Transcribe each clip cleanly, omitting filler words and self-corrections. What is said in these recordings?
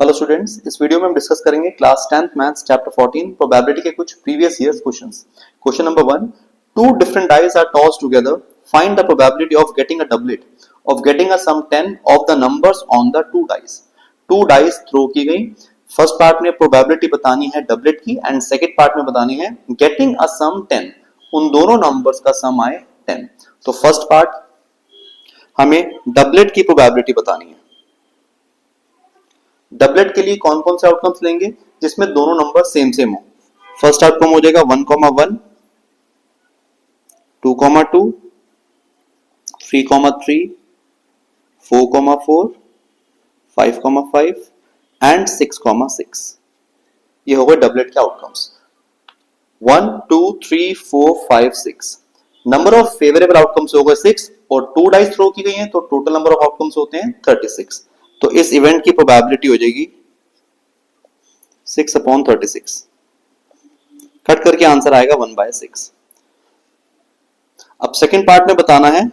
Hello students, इस video में हम डिस्कस करेंगे class 10th maths chapter 14 probability के कुछ previous years questions. Question number 1, two different dice are tossed together, find the probability of getting a doublet of getting a sum 10 of the numbers on the two dice. Two dice throw की गई, first part में probability बतानी है doublet की and second part में बतानी है getting a sum 10, उन दोनों नंबर्स का सम आए 10। तो फर्स्ट पार्ट हमें डबलेट की प्रोबेबिलिटी बतानी है। डबलेट के लिए कौन कौन से आउटकम्स लेंगे जिसमें दोनों नंबर सेम सेम हो। फर्स्ट आउटकम हो जाएगा 1,1, 2,2, 3,3, 4,4, 5,5 एंड 6,6। ये हो गए डबलेट के outcomes 1, 2, 3, 4, 5, 6। Number of favourable outcomes हो गए 6 और 2 डाइस थ्रो की गई हैं तो टोटल नंबर ऑफ आउटकम्स होते हैं 36। तो इस इवेंट की प्रोबेबिलिटी हो जाएगी 6/36। कट करके आंसर आएगा 1/6। अब सेकंड पार्ट में बताना है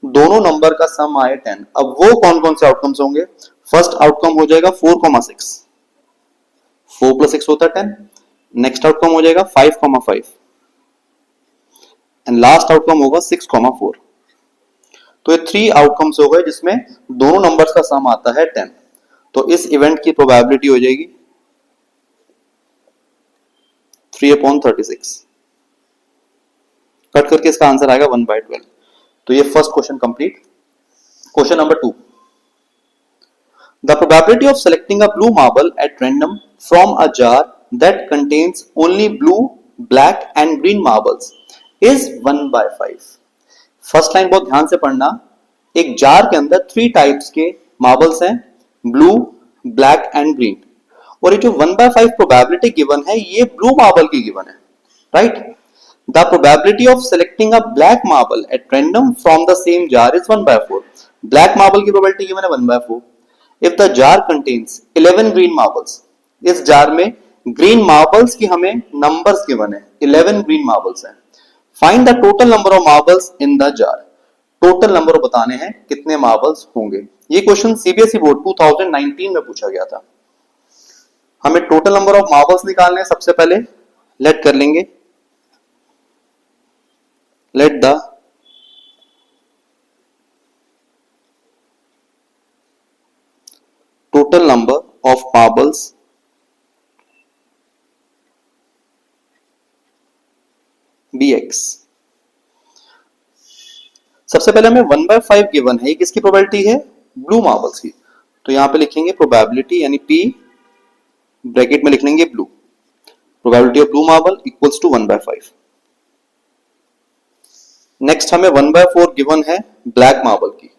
दोनों नंबर का सम आए 10। अब वो कौन कौन से आउटकम्स होंगे। फर्स्ट आउटकम हो जाएगा 4,6, 4 + 6 होता है 10। नेक्स्ट आउटकम हो जाएगा 5,5 एंड लास्ट आउटकम होगा 6,4। तो ये 3 आउटकम्स हो गए जिसमें दोनों नंबर्स का सम आता है 10। तो इस इवेंट की प्रोबेबिलिटी हो जाएगी 3/36। कट करके इसका आंसर आएगा 1/12। तो ये first question complete. Question number 2, the probability of selecting a blue marble at random from a jar that contains only blue, black and green marbles is 1/5। First line बहुत ध्यान से पढ़ना। एक जार के अंदर 3 टाइप्स के मार्बल्स हैं, blue, black and green, और ये जो 1/5 प्रोबेबिलिटी गिवन है ये ब्लू मार्बल की गिवन है, right. The probability of selecting a black marble at random from the same jar is 1/4. Black marble की probability given है 1/4. If the jar contains 11 green marbles, इस जार में green marbles की हमें numbers given है, 11 green marbles हैं। Find the total number of marbles in the jar. Total number बताने हैं कितने marbles होंगे। ये क्वेश्चन सीबीएसई बोर्ड 2019 में पूछा गया था। हमें टोटल नंबर ऑफ मार्बल्स निकालने हैं। सबसे पहले लेट कर लेंगे, let the total number of marbles be x। सबसे पहले हमें 1/5 गिवन है, किसकी प्रोबेबिलिटी है, ब्लू मार्बल्स की। तो यहां पे लिखेंगे प्रोबेबिलिटी यानी p ब्रैकेट में लिख लेंगे blue, probability of blue marble equals to 1/5। Next हमें 1/4 गिवन है ब्लैक मार्बल की,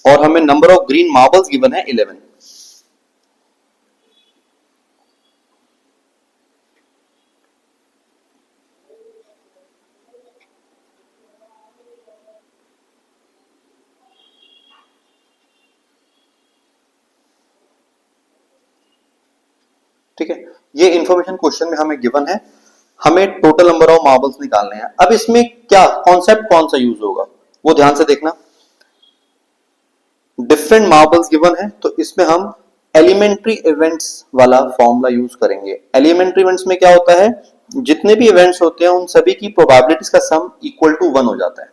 और हमें number of green marbles given है 11। ठीक है, ये इंफॉर्मेशन क्वेश्चन में हमें गिवन है। हमें टोटल नंबर ऑफ मार्बल्स निकालने हैं। अब इसमें क्या कॉन्सेप्ट कौन सा यूज होगा वो ध्यान से देखना। डिफरेंट मार्बल्स गिवन है तो इसमें हम एलिमेंट्री इवेंट्स वाला फॉर्मूला यूज करेंगे। एलिमेंट्री इवेंट्स में क्या होता है, जितने भी इवेंट्स होते हैं उन सभी की प्रोबेबिलिटीज का सम इक्वल टू 1 हो जाता है।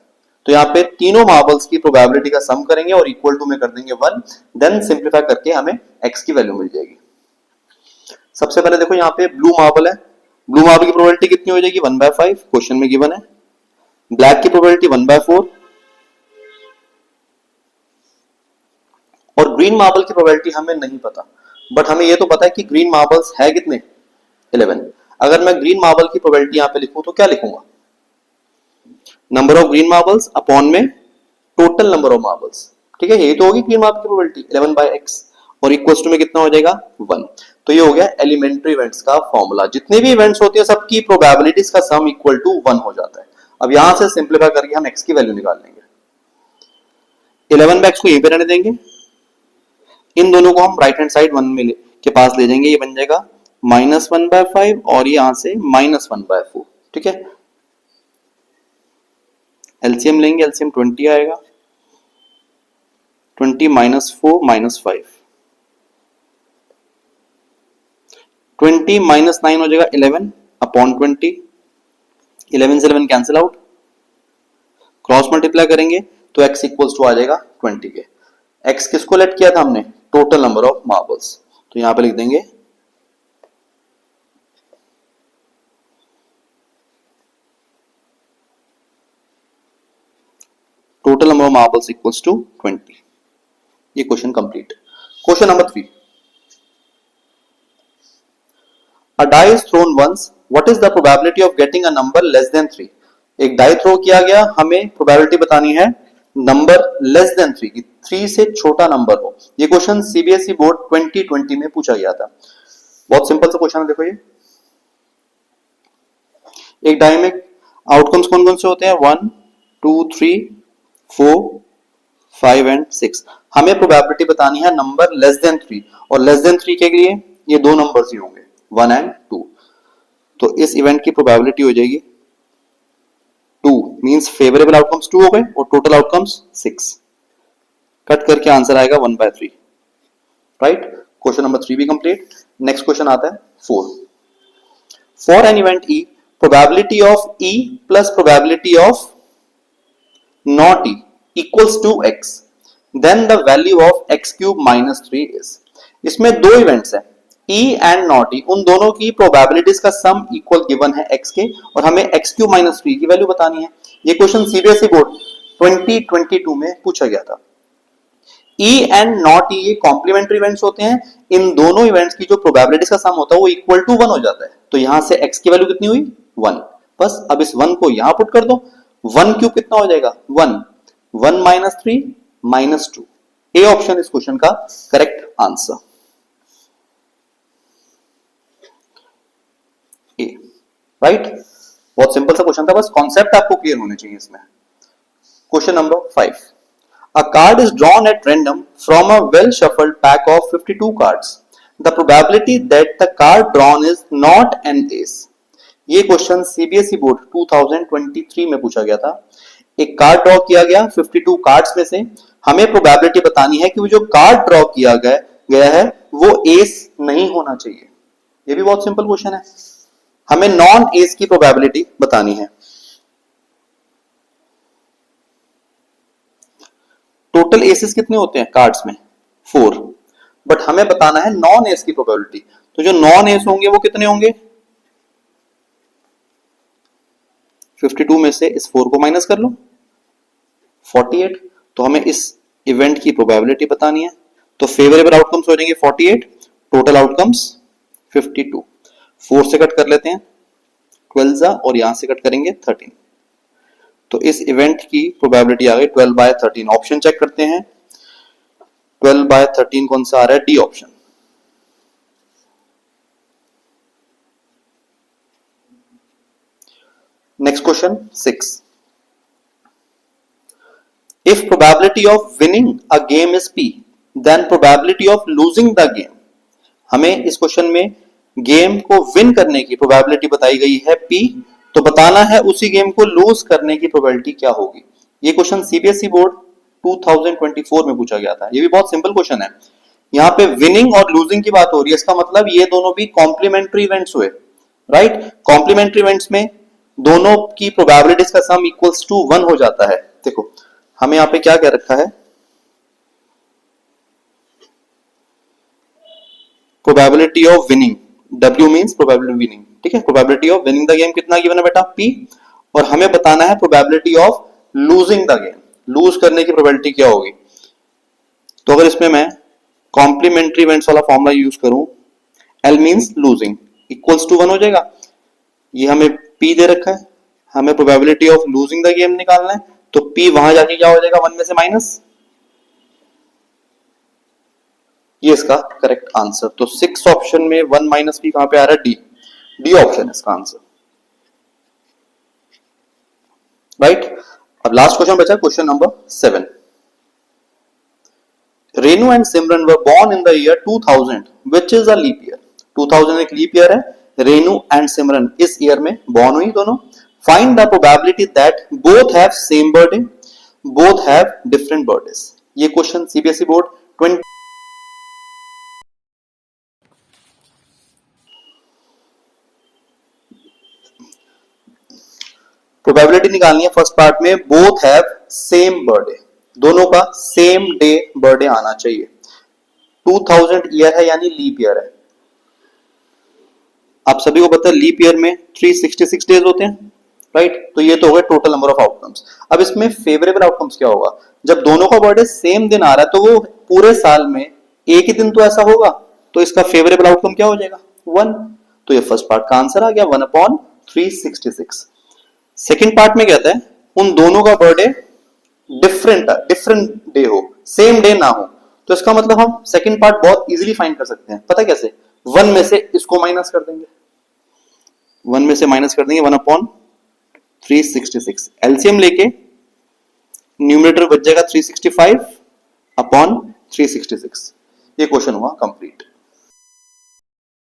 तो यहाँ पे तीनों मार्बल्स की प्रोबेबिलिटी का सम करेंगे और इक्वल टू में कर देंगे 1, देन सिंप्लीफाई करके हमें x की वैल्यू मिल जाएगी। सबसे पहले देखो यहाँ पे ब्लू मार्बल है, ब्लू मार्बल की प्रोबेबिलिटी कितनी हो जाएगी 1/5, क्वेश्चन में गिवन है। ब्लैक की प्रोबेबिलिटी 1/4 और ग्रीन मार्बल की प्रोबेबिलिटी हमें नहीं पता, बट हमें ये तो पता है कि ग्रीन मार्बल्स है कितने 11। अगर मैं ग्रीन मार्बल की प्रोबेबिलिटी यहां पे लिखूं तो क्या लिखूंगा, number of green marbles upon में टोटल नंबर ऑफ मार्बल्स। ठीक है, यही तो होगी ग्रीन मार्बल की प्रोबेबिलिटी 11/x और इक्वल्स टू में कितना हो जाएगा 1। तो ये हो गया एलिमेंट्री इवेंट्स का फॉर्मूला। जितने भी इवेंट्स होते हैं सबकी प्रोबेबिलिटीज का सम इक्वल टू 1 हो जाता है। अब यहां से सिंप्लीफाई करके हम x की वैल्यू निकाल लेंगे। 11/x को यहीं पे रहने देंगे, इन दोनों को हम राइट हैंड साइड 1 में के पास ले जाएंगे। ये बन जाएगा -1/5 और ये यहां से -1/4। ठीक है, एलसीएम लेंगे, एलसीएम 20 आएगा, 20 माइनस 4 माइनस 5, 20 माइनस 9 हो जाएगा 11 अपॉन 20, 11 से 11 कैंसिल आउट, क्रॉस मल्टीप्लाई करेंगे तो x इक्वल्स टू आ जाएगा 20 के। x किसको लेट किया था हमने, टोटल नंबर ऑफ मार्बल्स, तो यहां पे लिख देंगे total number of marbles equals to 20। ये question complete. Question number 3, a die is thrown once, what is the probability of getting a number less than 3? एक डाई थ्रो किया गया, हमें प्रोबेबिलिटी बतानी है नंबर लेस देन 3 की, 3 से छोटा नंबर हो। ये क्वेश्चन सीबीएसई बोर्ड 2020 में पूछा गया था। बहुत सिंपल सा क्वेश्चन है, देखो ये एक डाई में आउटकम्स कौन कौन से होते हैं, 1 2 3 4 5 एंड 6। हमें प्रोबेबिलिटी बतानी है नंबर लेस देन 3, और लेस देन 3 के लिए ये दो नंबर्स ही होंगे 1 एंड 2। तो इस इवेंट की प्रोबेबिलिटी हो जाएगी 2, मींस फेवरेबल आउटकम्स 2 हो गए और टोटल आउटकम्स 6। कट करके आंसर आएगा 1/3, राइट। क्वेश्चन नंबर 3 भी कंप्लीट। नेक्स्ट क्वेश्चन आता है 4, for an event E, probability of E plus probability of not E equals to x, then the value of x cube minus 3 is. इसमें दो events हैं E and not E, उन दोनों की probabilities का sum equal given है x के, और हमें x क्यूब माइनस 3 की वैल्यू बतानी है। ये क्वेश्चन सीबीएसई बोर्ड 2022 में पूछा गया था। E एंड नॉट E ये कॉम्प्लीमेंट्री इवेंट्स होते हैं, इन दोनों इवेंट्स की जो प्रोबेबिलिटीज का सम होता है वो इक्वल टू 1 हो जाता है। तो यहां से x की वैल्यू कितनी हुई, 1। बस अब इस 1 को यहां पुट कर दो, 1 क्यूब कितना हो जाएगा, 1, 1 माइनस 3 माइनस 2। ए ऑप्शन इस क्वेश्चन का करेक्ट आंसर, राइट। बहुत सिंपल सा क्वेश्चन था, बस कॉन्सेप्ट आपको क्लियर होने चाहिए इसमें। Question number 5, a card is drawn at random from a well shuffled pack of 52 cards, the probability that the card drawn is not an ace। ये question CBSE board 2023 में पूछा गया था। एक कार्ड ड्रॉ किया गया 52 कार्ड्स में से, हमें प्रोबेबिलिटी बतानी है कि वो जो कार्ड ड्रॉ किया गया है वो एस नहीं होना चाहिए। ये भी बहुत सिंपल क्वेश्चन है, हमें नॉन एस की प्रोबेबिलिटी बतानी है। टोटल एसेस कितने होते हैं कार्ड्स में, 4, बट हमें बताना है नॉन एस की प्रोबेबिलिटी। तो जो नॉन एस होंगे वो कितने होंगे, 52 में से इस 4 को माइनस कर लो, 48। तो हमें इस इवेंट की प्रोबेबिलिटी बतानी है, तो फेवरेबल आउटकम्स हो जाएंगे 48, टोटल आउटकम्स 52। 4 से कट कर लेते हैं 12 और यहां से कट करेंगे 13, तो इस इवेंट की प्रोबेबिलिटी आ गई 12/13। ऑप्शन चेक करते हैं, 12/13 कौन सा आ रहा है, D option. Next question 6, if probability of winning a game is p, then probability of losing the game। हमें इस क्वेश्चन में गेम को विन करने की प्रोबेबिलिटी बताई गई है p, तो बताना है उसी गेम को लूज करने की प्रोबेबिलिटी क्या होगी। ये क्वेश्चन सीबीएसई बोर्ड 2024 में पूछा गया था। ये भी बहुत सिंपल क्वेश्चन है, यहाँ पे विनिंग और लूजिंग की बात हो रही है, इसका मतलब ये दोनों भी कॉम्प्लीमेंट्री इवेंट्स हुए, राइट। कॉम्प्लीमेंट्री इवेंट्स में दोनों की प्रोबेबिलिटीज का सम इक्वल्स टू 1 हो जाता है। देखो हमें यहाँ पे क्या कह रखा है, probability of winning, W means probability winning, ठीक है। Probability of winning the game कितना गिवन है बेटा, P, और हमें बताना है probability of losing the game, lose करने की प्रोबेबिलिटी क्या होगी। तो अगर इसमें मैं कॉम्प्लीमेंट्री इवेंट्स वाला फॉर्मूला यूज करूं, L means losing equals to 1 हो जाएगा। ये हमें P दे रखा है, हमें probability of losing the game निकालना है, तो P वहां जाके क्या हो जाएगा, 1 में से माइनस, ये इसका करेक्ट आंसर। तो 6 ऑप्शन में 1 माइनस P कहां पे आ रहा है, डी, डी ऑप्शन इसका आंसर, राइट। अब लास्ट क्वेश्चन बचा question number 7, Renu and Simran were born in the year 2000 which is a leap year. 2000 एक लीप ईयर है, रेनू एंड सिमरन इस ईयर में बॉर्न हुई दोनों. Find the probability that both have same birthday, both have different birthdays. ये question CBSE board 20 probability निकालनी है. First part में बोथ हैव सेम बर्थडे, दोनों का सेम डे बर्थडे आना चाहिए. 2000 ईयर है यानी लीप ईयर है. आप सभी को पता है लीप ईयर में 366 डेज होते हैं, राइट. तो ये तो हो गए टोटल नंबर ऑफ आउटकम्स. अब इसमें फेवरेबल आउटकम्स क्या होगा? जब दोनों का बर्थडे सेम दिन आ रहा है तो वो पूरे साल में एक ही दिन तो ऐसा होगा, तो इसका फेवरेबल आउटकम क्या हो जाएगा? 1. तो ये फर्स्ट पार्ट का आंसर आ गया 1/366. सेकेंड पार्ट में कहता है उन दोनों का बर्थडे डिफरेंट डे हो, सेम डे ना हो. तो इसका मतलब हम सेकेंड पार्ट बहुत इजीली फाइंड कर सकते हैं. पता कैसे? 1 में से इसको माइनस कर देंगे, 1 में से माइनस कर देंगे 1/366. एलसीएम लेके न्यूमरेटर बच जाएगा 365/366. ये क्वेश्चन हुआ कंप्लीट.